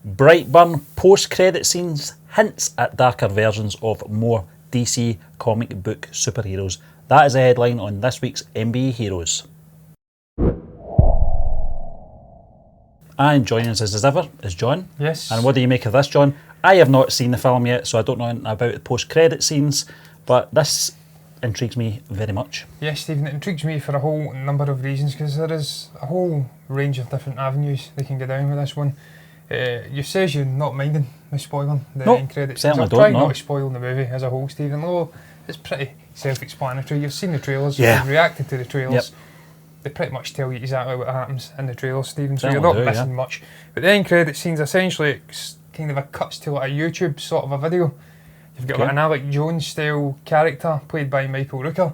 Brightburn post-credit scenes hints at darker versions of more DC comic book superheroes. That is a headline on this week's MBE Heroes. And joining us as ever is John. Yes. And what do you make of this, John? I have not seen the film yet, so I don't know anything about the post-credit scenes, but this intrigues me very much. Yes, Stephen, it intrigues me for a whole number of reasons, because there is a whole range of different avenues they can go down with this one. You says you're not minding me spoiling the end credits. Certainly I've don't. tried not to spoil the movie as a whole, Stephen, although it's pretty self-explanatory. You've seen the trailers, you've reacted to the trailers. Yep. They pretty much tell you exactly what happens in the trailers, Stephen, so Certainly you're not missing yeah. much. But the end credit scenes, essentially, it's kind of a cuts to like a YouTube sort of a video. You've got like an Alex Jones style character played by Michael Rooker,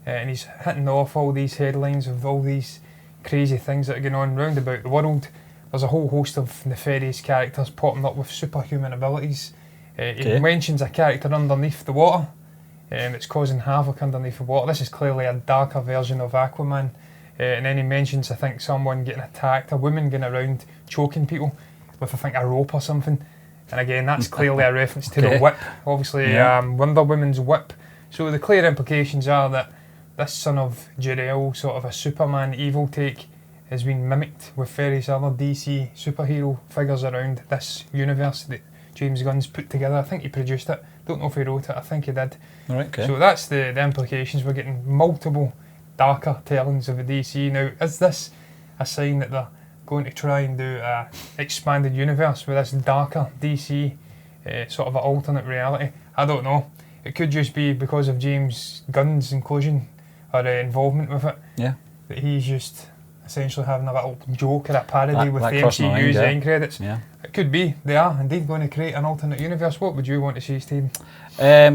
and he's hitting off all these headlines of all these crazy things that are going on round about the world. There's a whole host of nefarious characters popping up with superhuman abilities. He mentions a character underneath the water that's causing havoc underneath the water. This is clearly a darker version of Aquaman. And then he mentions, I think, someone getting attacked, a woman going around choking people with, I think, a rope or something. And again, that's clearly a reference to the whip, obviously, Wonder Woman's whip. So the clear implications are that this son of Jor-El, sort of a Superman evil take, has been mimicked with various other DC superhero figures around this universe that James Gunn's put together. I think he produced it. Don't know if he wrote it. I think he did. Right, okay. So that's the implications. We're getting multiple darker tellings of the DC. Now, is this a sign that they're going to try and do an expanded universe with this darker DC sort of an alternate reality? I don't know. It could just be because of James Gunn's inclusion or involvement with it. Yeah. That he's just essentially having a little joke or a parody with the MCU's end credits. Yeah. It could be. They are indeed going to create an alternate universe. What would you want to see, Stephen?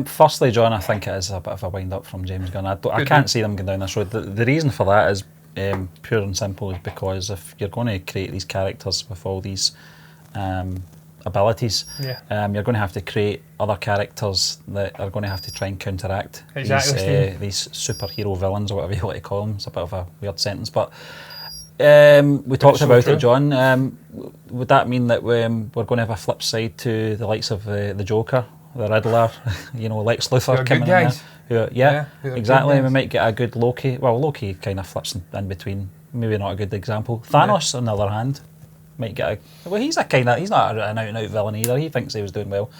Firstly, John, I think it is a bit of a wind-up from James Gunn. I can't see them going down this road. The reason for that is pure and simple, is because if you're going to create these characters with all these abilities, you're going to have to create other characters that are going to have to try and counteract these superhero villains, or whatever you want to call them. It's a bit of a weird sentence, but we talked about it, John. Would that mean that we're going to have a flip side to the likes of the Joker, the Riddler, Lex Luthor coming in there? Exactly. We might get a good Loki. Well, Loki kind of flips in between. Maybe not a good example. Thanos, on the other hand, might get he's not an out-and-out villain either. He thinks he was doing well,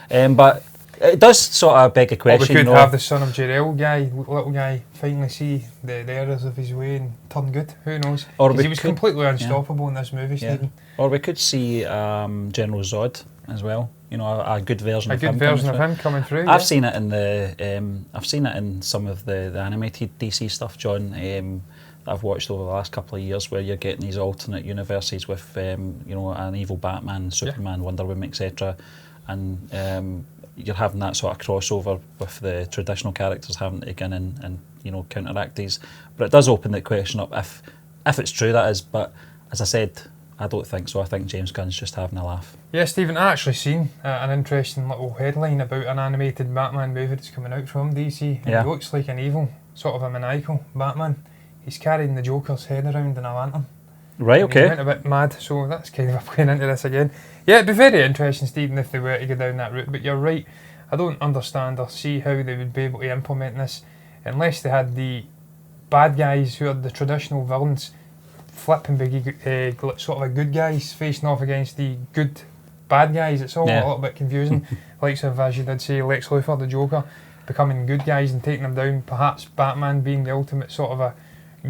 but it does sort of beg a question. Or we could have the son of Jor-El little guy, finally see the errors of his way and turn good. Who knows? Because he was completely unstoppable in this movie, Stephen. Or we could see General Zod as well. A good version of him. A good version of him coming through. I've seen it in I've seen it in some of the animated DC stuff, John. That I've watched over the last couple of years, where you're getting these alternate universes with an evil Batman, Superman, Wonder Woman, etc. And you're having that sort of crossover with the traditional characters having to go in and counteract these. But it does open the question up if it's true, that is. But as I said, I don't think so. I think James Gunn's just having a laugh. Yeah, Stephen, I actually seen an interesting little headline about an animated Batman movie that's coming out from DC. And he looks like an evil, sort of a maniacal Batman. He's carrying the Joker's head around in a lantern. Right, okay. He went a bit mad, so that's kind of a playing into this again. Yeah, it'd be very interesting, Stephen, if they were to go down that route, but you're right. I don't understand or see how they would be able to implement this unless they had the bad guys who are the traditional villains flipping sort of a good guys facing off against the good bad guys. It's all a little bit confusing. Like, as you did say, Lex Luthor, the Joker, becoming good guys and taking them down, perhaps Batman being the ultimate sort of a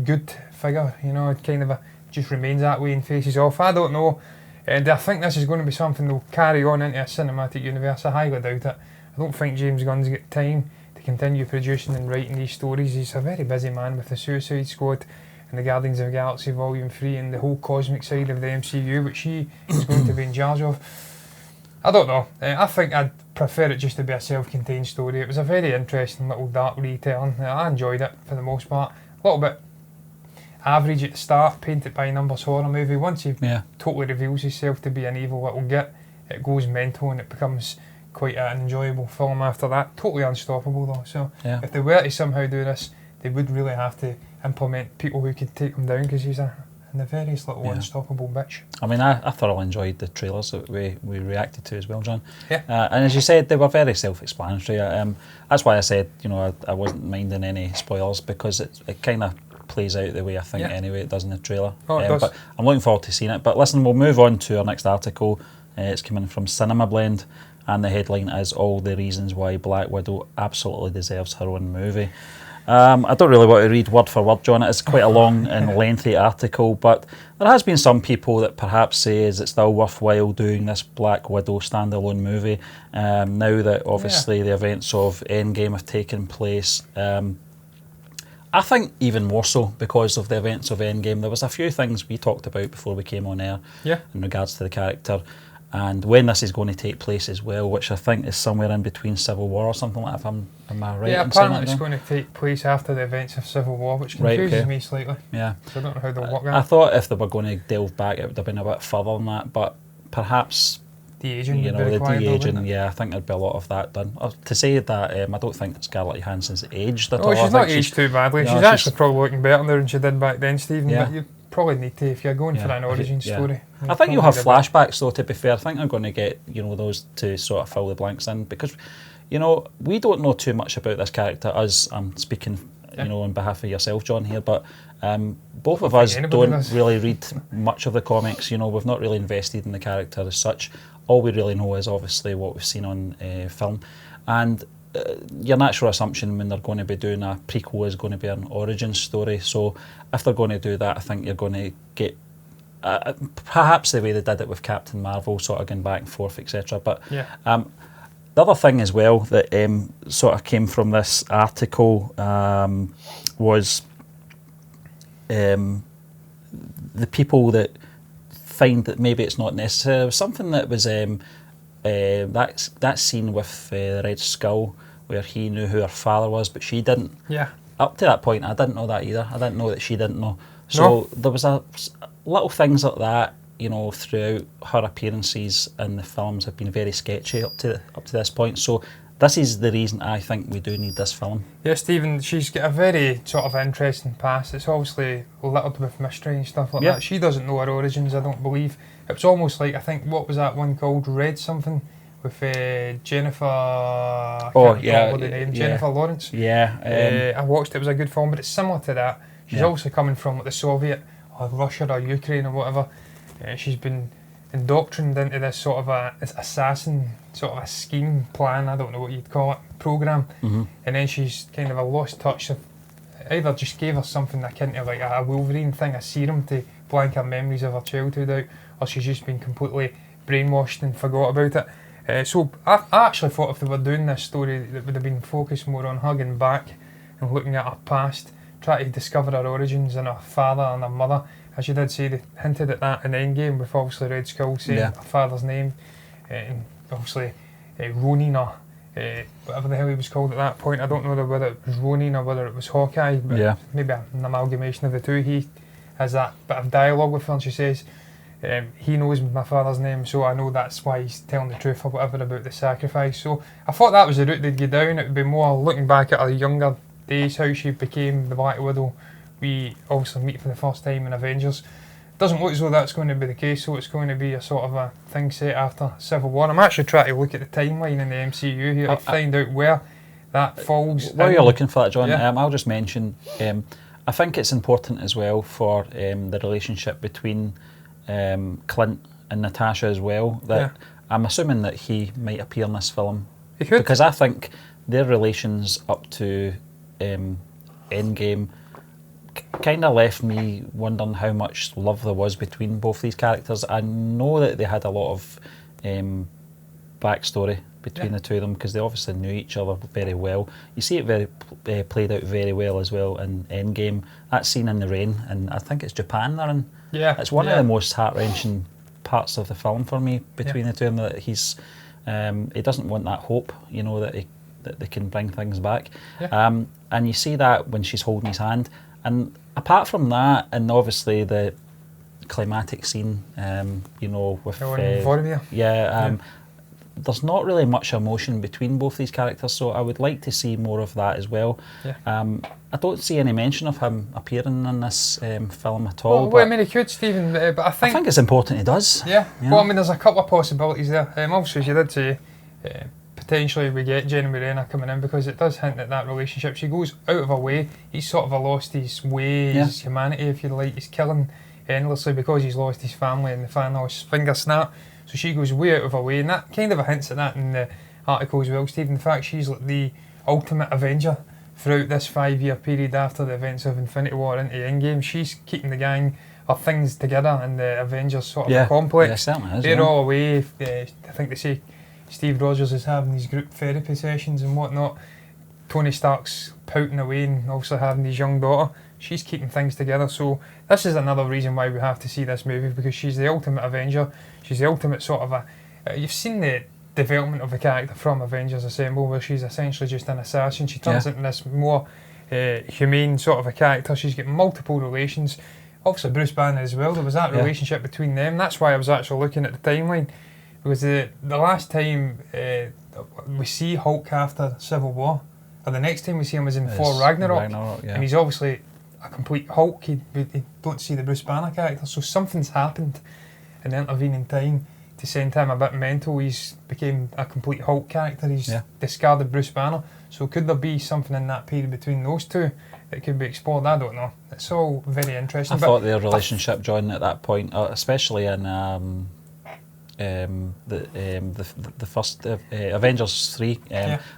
good figure, it kind of just remains that way and faces off. I don't know. And I think this is going to be something they'll carry on into a cinematic universe. I highly doubt it. I don't think James Gunn's got time to continue producing and writing these stories. He's a very busy man with the Suicide Squad and the Guardians of the Galaxy Volume 3 and the whole cosmic side of the MCU, which he is going to be in charge of. I don't know. I think I'd prefer it just to be a self-contained story. It was a very interesting little dark retelling. I enjoyed it for the most part. A little bit average at the start, painted by numbers horror movie. Once he totally reveals himself to be an evil little git, it goes mental and it becomes quite an enjoyable film after that. Totally unstoppable though. So if they were to somehow do this, they would really have to implement people who could take him down, because he's a and the various little unstoppable bitch. I mean, I thoroughly enjoyed the trailers that we reacted to as well, John. Yeah. And as you said, they were very self-explanatory. That's why I said, I wasn't minding any spoilers, because it kind of plays out the way I think anyway it does in the trailer. Oh, it does. But I'm looking forward to seeing it. But listen, we'll move on to our next article. It's coming from Cinema Blend, and the headline is "All the Reasons Why Black Widow Absolutely Deserves Her Own Movie." I don't really want to read word for word, John. It's quite a long and lengthy article, but there has been some people that perhaps say, is it still worthwhile doing this Black Widow standalone movie now that obviously the events of Endgame have taken place? I think even more so because of the events of Endgame. There was a few things we talked about before we came on air in regards to the character, and when this is going to take place as well, which I think is somewhere in between Civil War or something like that, am I right? Yeah, apparently it's going to take place after the events of Civil War, which confuses me slightly. Yeah. So I don't know how they'll work that. I thought if they were going to delve back, it would have been a bit further than that, but perhaps de-aging, the de-aging, I think there'd be a lot of that done. To say that, I don't think Scarlett Johansson's aged at all. She's not aged too badly. She's actually probably looking better than she did back then, Stephen. Yeah. But you probably need to, if you're going for an origin story. I think you'll have flashbacks though, to be fair. I think they're going to get, those to sort of fill the blanks in, because, we don't know too much about this character, as I'm speaking, on behalf of yourself, John, here, but both of us don't really read much of the comics. We've not really invested in the character as such. All we really know is obviously what we've seen on film, and your natural assumption when they're going to be doing a prequel is going to be an origin story. So if they're going to do that, I think you're going to get perhaps the way they did it with Captain Marvel, sort of going back and forth, etc. But the other thing as well that sort of came from this article was the people that find that maybe it's not necessary. It was something that was that scene with the Red Skull where he knew who her father was, but she didn't. Yeah. Up to that point, I didn't know that either. I didn't know that she didn't know. So there was little things like that, throughout her appearances in the films have been very sketchy up to this point. So this is the reason I think we do need this film. Yeah, Stephen, she's got a very sort of interesting past. It's obviously littered with mystery and stuff like that. She doesn't know her origins, I don't believe. It was almost like, I think, what was that one called? Red something? With Jennifer... Jennifer Lawrence. Yeah. I watched it. It was a good film, but it's similar to that. She's obviously coming from like the Soviet or Russia or Ukraine or whatever. She's been indoctrinated into this sort of a assassin, sort of a scheme plan, I don't know what you'd call it, program. And then she's kind of a lost touch of, either just gave her something akin to like a Wolverine thing, a serum to blank her memories of her childhood out, or she's just been completely brainwashed and forgot about it. So I actually thought if they were doing this story, it would have been focused more on hugging back and looking at her past, trying to discover her origins and her father and her mother. As you did say, they hinted at that in Endgame with obviously Red Skull saying her father's name, and obviously Ronin or whatever the hell he was called at that point. I don't know whether it was Ronin or whether it was Hawkeye, but maybe an amalgamation of the two. He has that bit of dialogue with her and she says, he knows my father's name, so I know that's why he's telling the truth or whatever about the sacrifice. So I thought that was the route they'd go down. It would be more looking back at her younger days, how she became the Black Widow. We obviously meet for the first time in Avengers. Doesn't look as though that's going to be the case, so it's going to be a sort of a thing set after Civil War. I'm actually trying to look at the timeline in the MCU here to find out where that falls. While you're looking for that, John, I'll just mention, I think it's important as well for the relationship between Clint and Natasha as well, that I'm assuming that he might appear in this film. He could. Because I think their relations up to Endgame kind of left me wondering how much love there was between both these characters. I know that they had a lot of backstory between the two of them because they obviously knew each other very well. You see it played out very well as well in Endgame. That scene in the rain, and I think it's Japan they're in. Yeah, it's one of the most heart-wrenching parts of the film for me between the two of them. That he doesn't want that hope, that they can bring things back. And you see that when she's holding his hand. And apart from that, and obviously the climatic scene, with there's not really much emotion between both these characters, so I would like to see more of that as well. I don't see any mention of him appearing in this film at all. Well, I mean, he could, Stephen, but I think it's important he does. Yeah. Well, I mean, there's a couple of possibilities there. Also, as you did say, potentially we get Jenny Morena coming in, because it does hint at that relationship. She goes out of her way. He's sort of lost his way, his humanity, if you like. He's killing endlessly because he's lost his family and the final finger snap. So she goes way out of her way, and that kind of hints at that in the article as well, Stephen. In fact, she's like the ultimate Avenger throughout this 5-year period after the events of Infinity War into Endgame. She's keeping the gang of things together in the Avengers sort of complex. Yeah, certainly is. They're all away. I think they say Steve Rogers is having these group therapy sessions and whatnot. Tony Stark's pouting away and also having his young daughter. She's keeping things together. So this is another reason why we have to see this movie, because she's the ultimate Avenger. She's the ultimate sort of you've seen the development of the character from Avengers Assemble, where she's essentially just an assassin. She turns into this more humane sort of a character. She's got multiple relations. Obviously Bruce Banner as well. There was that relationship between them. That's why I was actually looking at the timeline, because the last time we see Hulk after Civil War, or the next time we see him is in Thor Ragnarok, and he's obviously a complete Hulk. You don't see the Bruce Banner character, so something's happened in the intervening time to send him a bit mental. He's became a complete Hulk character. He's discarded Bruce Banner. So could there be something in that period between those two that could be explored? I don't know. It's all very interesting. I thought their relationship, John, at that point, especially in the first Avengers 3,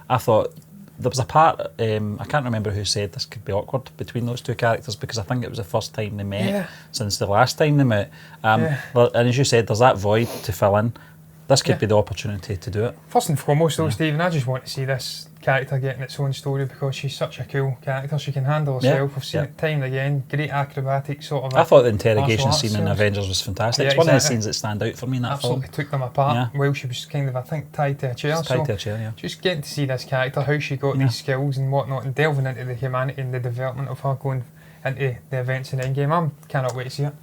I thought there was a part, I can't remember who said this could be awkward between those two characters, because I think it was the first time they met since the last time they met. And as you said, there's that void to fill in. This could be the opportunity to do it. First and foremost though, Stephen, I just want to see this character getting its own story, because she's such a cool character. She can handle herself. We've seen it time and again. Great acrobatic sort of. I thought the interrogation scene in Avengers was fantastic. It's one of the scenes that stand out for me in that film. Absolutely took them apart. Well, she was kind of, I think, tied to a chair. Just getting to see this character, how she got these skills and whatnot, and delving into the humanity and the development of her going into the events in Endgame. I cannot wait to see it.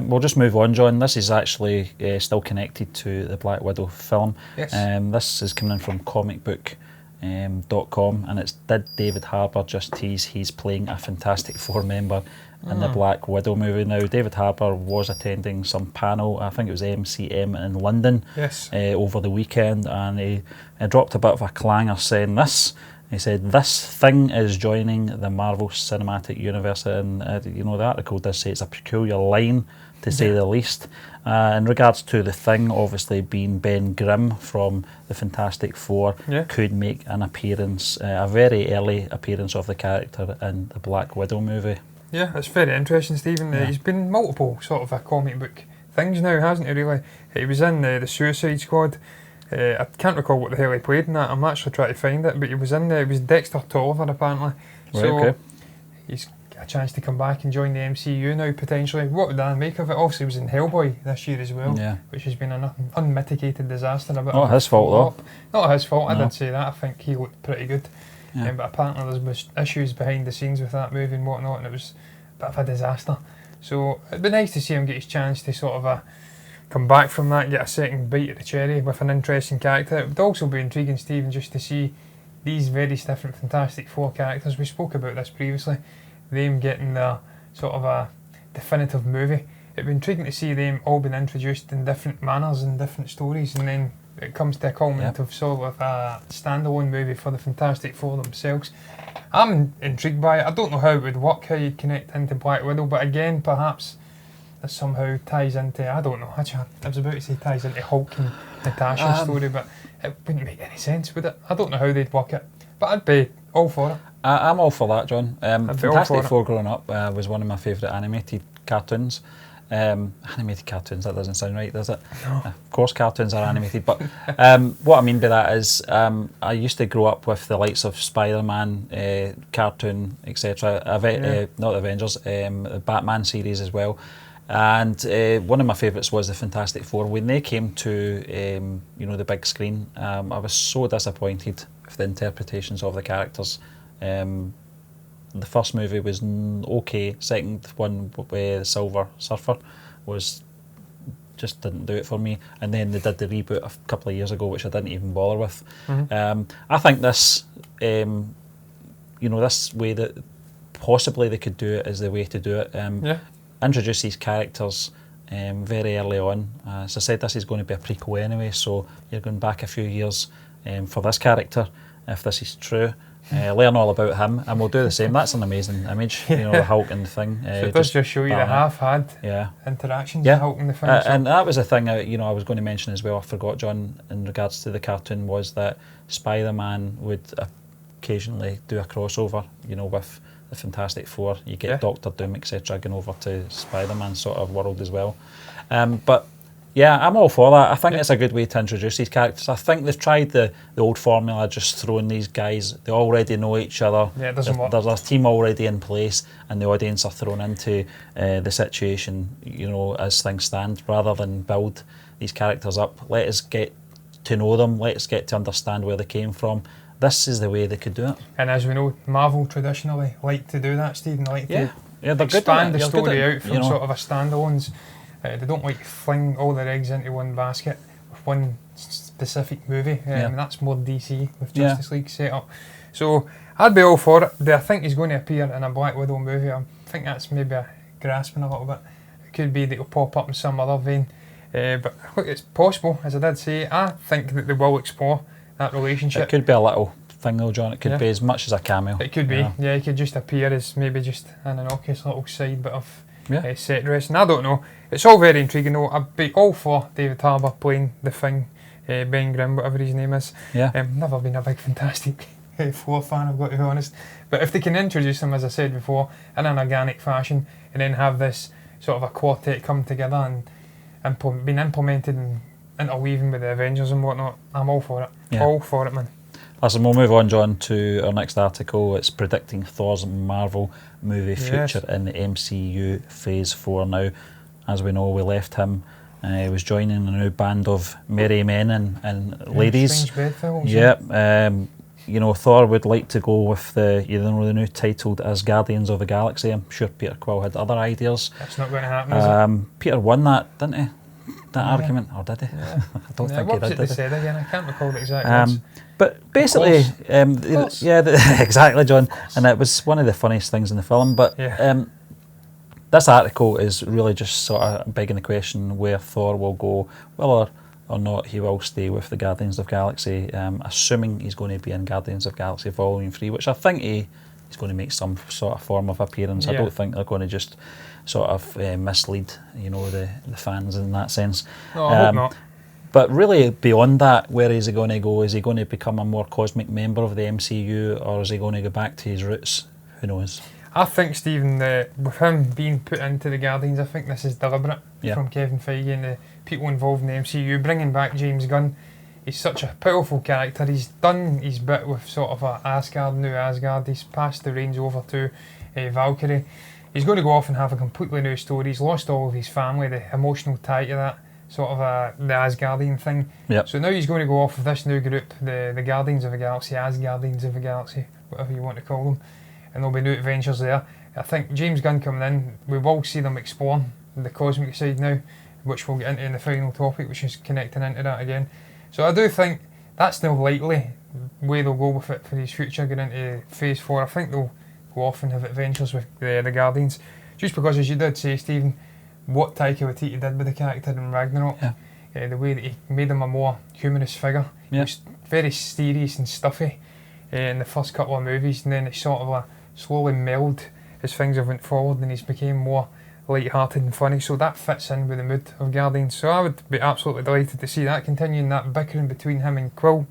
We'll just move on, John. This is actually still connected to the Black Widow film. This is coming in from comicbook.com, and it's did David Harbour just tease he's playing a Fantastic Four member in the Black Widow movie. Now, David Harbour was attending some panel, I think it was MCM in London, over the weekend, and he dropped a bit of a clanger saying this. He said, "This thing is joining the Marvel Cinematic Universe," and the article does say it's a peculiar line, to say the least. In regards to the thing, obviously being Ben Grimm from the Fantastic Four, could make an appearance, a very early appearance of the character in the Black Widow movie. Yeah, it's very interesting, Stephen. He's been in multiple sort of a comic book things now, hasn't he, really? He was in the Suicide Squad. I can't recall what the hell he played in that. I'm actually trying to find it, but he was in there. He was Dexter Tolliver, apparently. He's got a chance to come back and join the MCU now, potentially. What would I make of it? Obviously, he was in Hellboy this year as well, which has been an unmitigated disaster. Not his fault, though. Not his fault, I did say that. I think he looked pretty good. But apparently there was issues behind the scenes with that movie and whatnot, and it was a bit of a disaster. So it'd be nice to see him get his chance to sort of come back from that, get a second bite at the cherry with an interesting character. It would also be intriguing, Stephen, just to see these various different Fantastic Four characters. We spoke about this previously, them getting their sort of a definitive movie. It'd be intriguing to see them all being introduced in different manners and different stories, and then it comes to a culminant of sort of a standalone movie for the Fantastic Four themselves. I'm intrigued by it. I don't know how it would work, how you'd connect into Black Widow, but again, perhaps that somehow ties into, I don't know, actually, I was about to say ties into Hulk and Natasha's story, but it wouldn't make any sense, would it? I don't know how they'd work it, but I'd be all for it. I'm all for that, John. Fantastic Four growing up was one of my favourite animated cartoons. Animated cartoons, that doesn't sound right, does it? No. Of course cartoons are animated, but what I mean by that is I used to grow up with the likes of Spider-Man, cartoon, etc. Not Avengers, the Batman series as well. And one of my favourites was the Fantastic Four. When they came to the big screen, I was so disappointed with the interpretations of the characters. The first movie was okay. Second one, Silver Surfer, was just didn't do it for me. And then they did the reboot a couple of years ago, which I didn't even bother with. I think this, this way that possibly they could do it is the way to do it. Introduce these characters very early on. As I said, this is going to be a prequel anyway, so you're going back a few years for this character, if this is true. Learn all about him, and we'll do the same. That's an amazing image, the Hulk and the Thing. So it does just show you they have had interactions with Hulk and the Thing. And that was the thing I was going to mention as well, I forgot, John, in regards to the cartoon, was that Spider-Man would occasionally do a crossover, with the Fantastic Four. You get Doctor Doom, etc., going over to Spider-Man sort of world as well. But yeah, I'm all for that. I think it's a good way to introduce these characters. I think they've tried the old formula, just throwing these guys. They already know each other. Yeah, it doesn't work. There's a team already in place, and the audience are thrown into the situation, as things stand, rather than build these characters up. Let us get to know them. Let us get to understand where they came from. This is the way they could do it. And as we know, Marvel traditionally like to do that, Stephen. They like to expand the story out from sort of a standalones. They don't like fling all their eggs into one basket with one specific movie. And that's more DC with Justice League set up. So I'd be all for it. Do I think he's going to appear in a Black Widow movie? I think that's maybe grasping a little bit. It could be that he'll pop up in some other vein. But look, it's possible, as I did say. I think that they will explore that relationship. It could be a little thing though, John. It could be as much as a cameo. It could be. Yeah, he could just appear as maybe just an innocuous little side bit of set dressing. I don't know. It's all very intriguing though. I'd be all for David Harbour playing the Thing, Ben Grimm, whatever his name is. Never been a big Fantastic Four fan, I've got to be honest. But if they can introduce him, as I said before, in an organic fashion, and then have this sort of a quartet come together and being implemented and interweaving with the Avengers and whatnot, I'm all for it. All for it, man. Listen, we'll move on, John, to our next article. It's predicting Thor's Marvel movie future in the MCU Phase 4 now. As we know, we left him. He was joining a new band of merry men and ladies. Thor would like to go with the new titled as Guardians of the Galaxy. I'm sure Peter Quill had other ideas. That's not going to happen, is it? Peter won that, didn't he? That argument, or did he? I don't think he did. They said again? I can't recall the exact words. But basically, exactly, John. And it was one of the funniest things in the film. But this article is really just sort of begging the question where Thor will go, whether or not he will stay with the Guardians of the Galaxy. Assuming he's going to be in Guardians of the Galaxy Volume 3, which I think he's going to make some sort of form of appearance. I don't think they're going to just sort of mislead, the fans in that sense. No, I hope not. But really, beyond that, where is he going to go? Is he going to become a more cosmic member of the MCU, or is he going to go back to his roots? Who knows? I think, Stephen, with him being put into the Guardians, I think this is deliberate from Kevin Feige and the people involved in the MCU, bringing back James Gunn. He's such a powerful character. He's done his bit with sort of New Asgard. He's passed the reins over to Valkyrie. He's going to go off and have a completely new story. He's lost all of his family, the emotional tie to that sort of the Asgardian thing. So now he's going to go off with this new group, the Guardians of the Galaxy, Asgardians of the Galaxy, whatever you want to call them. And there'll be new adventures there. I think James Gunn coming in, we will see them explore the cosmic side now, which we'll get into in the final topic, which is connecting into that again. So I do think that's the likely way they'll go with it for his future, getting into Phase 4. I think they'll go off and have adventures with the Guardians. Just because, as you did say, Stephen, what Taika Waititi did with the character in Ragnarok, the way that he made him a more humorous figure. He was very serious and stuffy in the first couple of movies, and then it sort of slowly melded as things have went forward, and he's became more light-hearted and funny. So that fits in with the mood of Guardians. So I would be absolutely delighted to see that continuing, that bickering between him and Quill.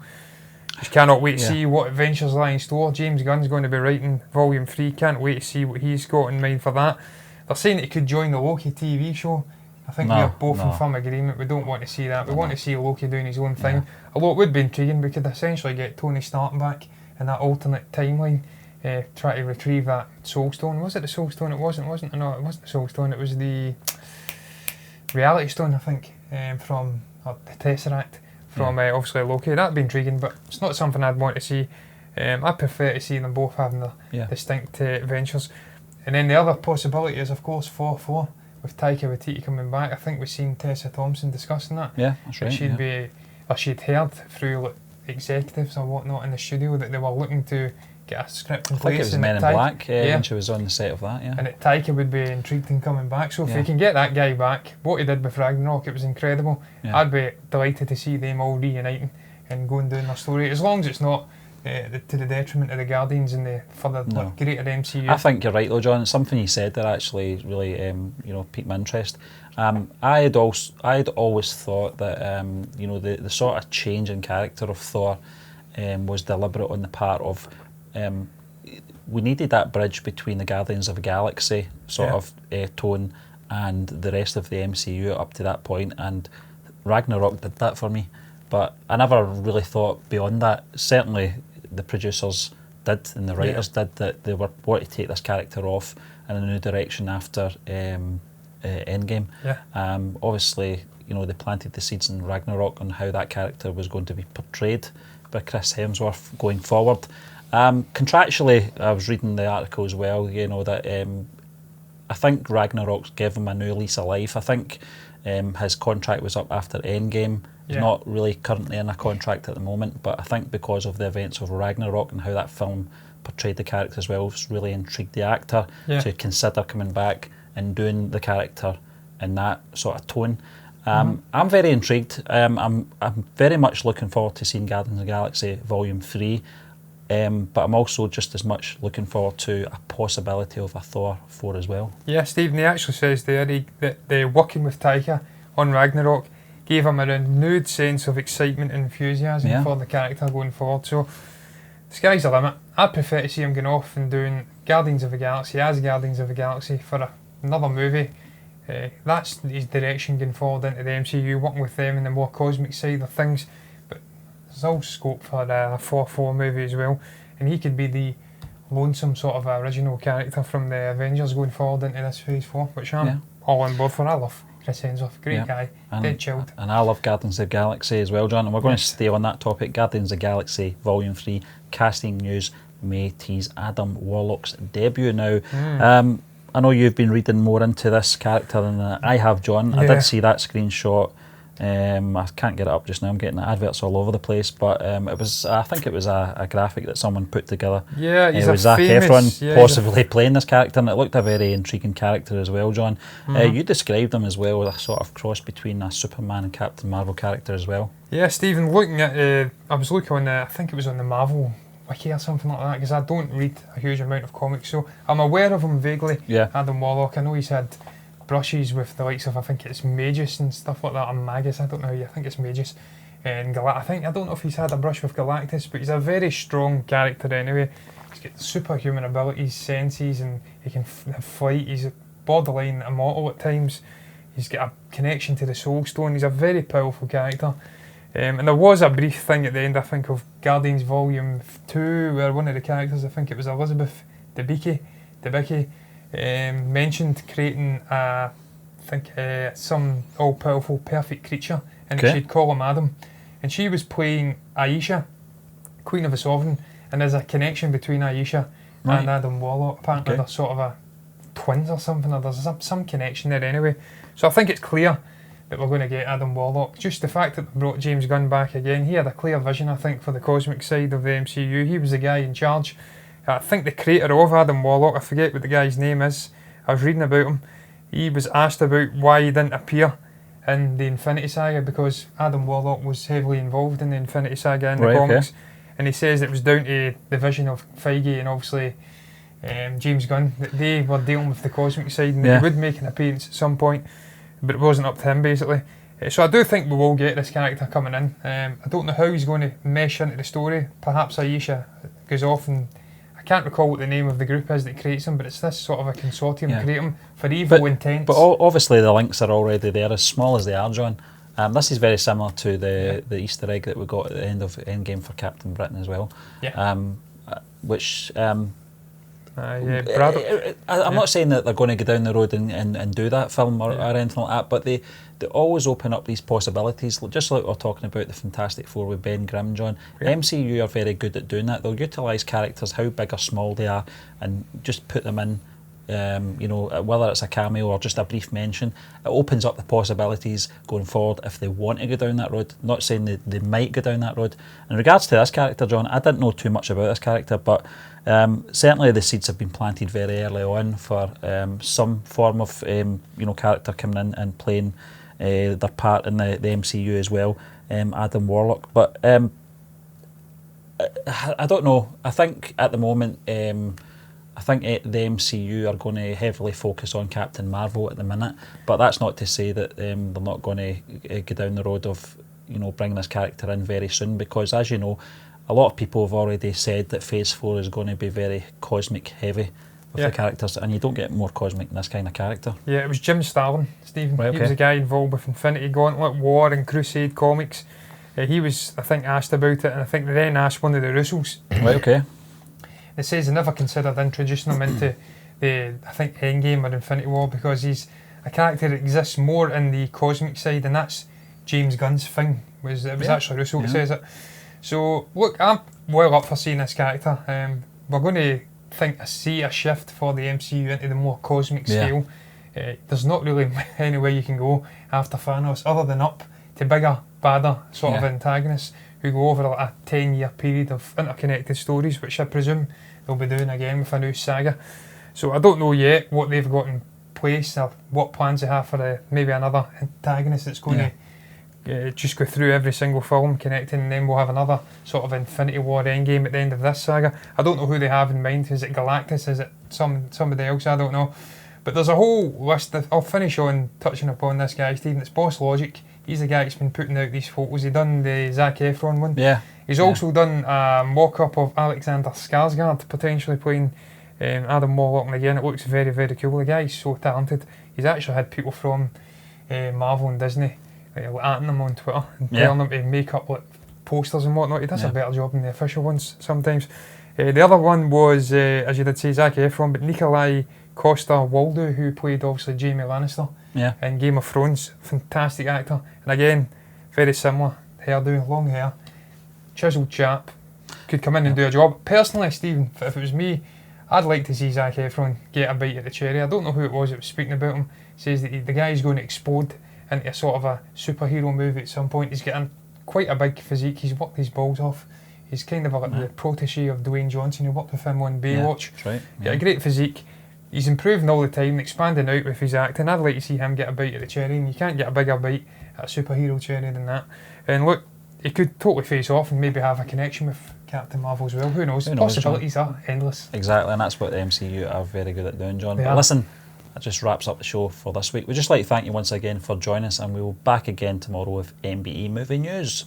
Just cannot wait to see what adventures lie in store. James Gunn's going to be writing Volume 3. Can't wait to see what he's got in mind for that. They're saying that he could join the Loki TV show. I think we are both in firm agreement. We don't want to see that. We want to see Loki doing his own thing. Although it would be intriguing, we could essentially get Tony Stark back in that alternate timeline, try to retrieve that Soul Stone. Was it the Soul Stone? It wasn't. No, it wasn't the Soul Stone. It was the Reality Stone, I think, from the Tesseract from obviously Loki. That'd be intriguing, but it's not something I'd want to see. I prefer to see them both having their distinct adventures. And then the other possibility is, of course, 4-4. with Taika Waititi coming back, I think we've seen Tessa Thompson discussing that. Yeah, that's right. She'd heard through like, executives or whatnot in the studio that they were looking to get a script in place. I think it was Men in Black when she was on the set of that, yeah. And that Taika would be intrigued in coming back. So if we can get that guy back, what he did with Ragnarok, it was incredible. Yeah. I'd be delighted to see them all reuniting and going down their story, as long as it's not to the detriment of the Guardians and the further greater MCU. I think you're right though, John. Something you said there actually really piqued my interest. I'd always thought that the sort of change in character of Thor was deliberate on the part of we needed that bridge between the Guardians of the Galaxy sort of tone and the rest of the MCU up to that point, and Ragnarok did that for me. But I never really thought beyond that. Certainly the producers did and the writers did, that they were wanting to take this character off in a new direction after Endgame. Obviously, they planted the seeds in Ragnarok on how that character was going to be portrayed by Chris Hemsworth going forward. Contractually, I was reading the article as well, that I think Ragnarok's given him a new lease of life. I think his contract was up after Endgame. He's not really currently in a contract at the moment, but I think because of the events of Ragnarok and how that film portrayed the character as well, it's really intrigued the actor to consider coming back and doing the character in that sort of tone. I'm very intrigued. I'm very much looking forward to seeing Guardians of the Galaxy Volume 3, but I'm also just as much looking forward to a possibility of a Thor 4 as well. Yeah, Stephen, he actually says there that the working with Taika on Ragnarok gave him a renewed sense of excitement and enthusiasm for the character going forward. So the sky's the limit. I'd prefer to see him going off and doing Guardians of the Galaxy as Guardians of the Galaxy for another movie. That's his direction going forward into the MCU, working with them in the more cosmic side of things. But there's all scope for a 4-4 movie as well, and he could be the lonesome sort of original character from the Avengers going forward into this Phase 4, which I'm all on board for. I love Chris Hemsworth, great guy, dead chilled. And I love Guardians of the Galaxy as well, John, and we're going to stay on that topic. Guardians of the Galaxy Volume 3, casting news may tease Adam Warlock's debut now. I know you've been reading more into this character than I have, John. I did see that screenshot. I can't get it up just now. I'm getting adverts all over the place, but I think it was a graphic that someone put together. Yeah, he's it was Zac Efron possibly playing this character, and it looked a very intriguing character as well, John. You described him as well as a sort of cross between a Superman and Captain Marvel character as well. Yeah, Stephen, looking at, I was looking on I think it was on the Marvel wiki or something like that, because I don't read a huge amount of comics, so I'm aware of him vaguely. Adam Warlock, I know he's had brushes with the likes of, I think it's Magus and stuff like that, or Magus, I don't know, I think it's Magus, and I don't know if he's had a brush with Galactus, but he's a very strong character anyway. He's got superhuman abilities, senses, and he can fight. He's borderline immortal at times. He's got a connection to the Soul Stone. He's a very powerful character. And there was a brief thing at the end, I think, of Guardians Volume 2, where one of the characters, I think it was Elizabeth Debicki, mentioned creating some all-powerful perfect creature, and she'd call him Adam. And she was playing Aisha, Queen of the Sovereign, and there's a connection between Aisha and Adam Warlock. Apparently they're sort of twins or something, or there's some connection there anyway. So I think it's clear that we're going to get Adam Warlock. Just the fact that they brought James Gunn back again, he had a clear vision, I think, for the cosmic side of the MCU. He was the guy in charge. I think the creator of Adam Warlock, I forget what the guy's name is, I was reading about him, he was asked about why he didn't appear in the Infinity Saga, because Adam Warlock was heavily involved in the Infinity Saga in the comics, and he says it was down to the vision of Feige and obviously James Gunn, that they were dealing with the cosmic side, and he would make an appearance at some point, but it wasn't up to him basically. So I do think we will get this character coming in. I don't know how he's going to mesh into the story. Perhaps Aisha goes off, and I can't recall what the name of the group is that creates him, but it's this sort of a consortium creating him for evil intents. But obviously the links are already there, as small as they are, John. This is very similar to the Easter egg that we got at the end of Endgame for Captain Britain as well. Which I'm not saying that they're going to go down the road and do that film or anything like that, but they always open up these possibilities, just like we're talking about the Fantastic Four with Ben Grimm, John. MCU are very good at doing that. They'll utilise characters, how big or small they are, and just put them in you know, whether it's a cameo or just a brief mention, it opens up the possibilities going forward if they want to go down that road. Not saying they might go down that road. In regards to this character, John, I didn't know too much about this character, but certainly the seeds have been planted very early on for some form of you know, character coming in and playing their part in the MCU as well, Adam Warlock. But I don't know. I think at the moment, I think the MCU are going to heavily focus on Captain Marvel at the minute, but that's not to say that they're not going to go down the road of, you know, bringing this character in very soon, because as you know, a lot of people have already said that Phase 4 is going to be very cosmic heavy with the characters, and you don't get more cosmic than this kind of character. Yeah, it was Jim Starlin, Stephen. Right, okay. He was a guy involved with Infinity Gauntlet, War and Crusade comics. He was, I think, asked about it, and I think they then asked one of the Russos. Right, okay. It says they never considered introducing him into the, I think, Endgame or Infinity War, because he's a character that exists more in the cosmic side, and that's James Gunn's thing. It was actually Russo that says it. So, look, I'm well up for seeing this character. We're going to see a shift for the MCU into the more cosmic scale. There's not really any way you can go after Thanos other than up to bigger, badder sort of antagonists who go over a 10-year period of interconnected stories, which I presume they'll be doing again with a new saga. So I don't know yet what they've got in place or what plans they have for maybe another antagonist that's going to just go through every single film connecting, and then we'll have another sort of Infinity War Endgame at the end of this saga. I don't know who they have in mind. Is it Galactus? Is it somebody else? I don't know. But there's a whole list. I'll finish on touching upon this guy, Stephen. It's Boss Logic. He's the guy that's been putting out these photos. He done the Zac Efron one. Yeah. He's also done a mock-up of Alexander Skarsgård potentially playing Adam Warlock, and again it looks very, very cool. The guy's so talented. He's actually had people from Marvel and Disney atting him on Twitter and telling him to make up like posters and whatnot. He does a better job than the official ones sometimes. The other one was, as you did say, Zac Efron, but Nikolai Coster-Waldau, who played obviously Jaime Lannister in Game of Thrones. Fantastic actor, and again very similar hairdo, long hair, chiselled chap, could come in and do a job. Personally, Stephen, if it was me, I'd like to see Zac Efron get a bite at the cherry. I don't know who it was that was speaking about him. Says that the guy's going to explode into a sort of a superhero movie at some point. He's getting quite a big physique. He's worked his balls off. He's kind of like the protege of Dwayne Johnson, who worked with him on Baywatch. That's right. Got a great physique. He's improving all the time, expanding out with his acting. I'd like to see him get a bite at the cherry, and you can't get a bigger bite at a superhero cherry than that. And look, he could totally face off and maybe have a connection with Captain Marvel as well. Who knows? Possibilities are endless. Exactly, and that's what the MCU are very good at doing, John. They But are. listen, that just wraps up the show for this week. We'd just like to thank you once again for joining us, and we'll be back again tomorrow with MBE Movie News.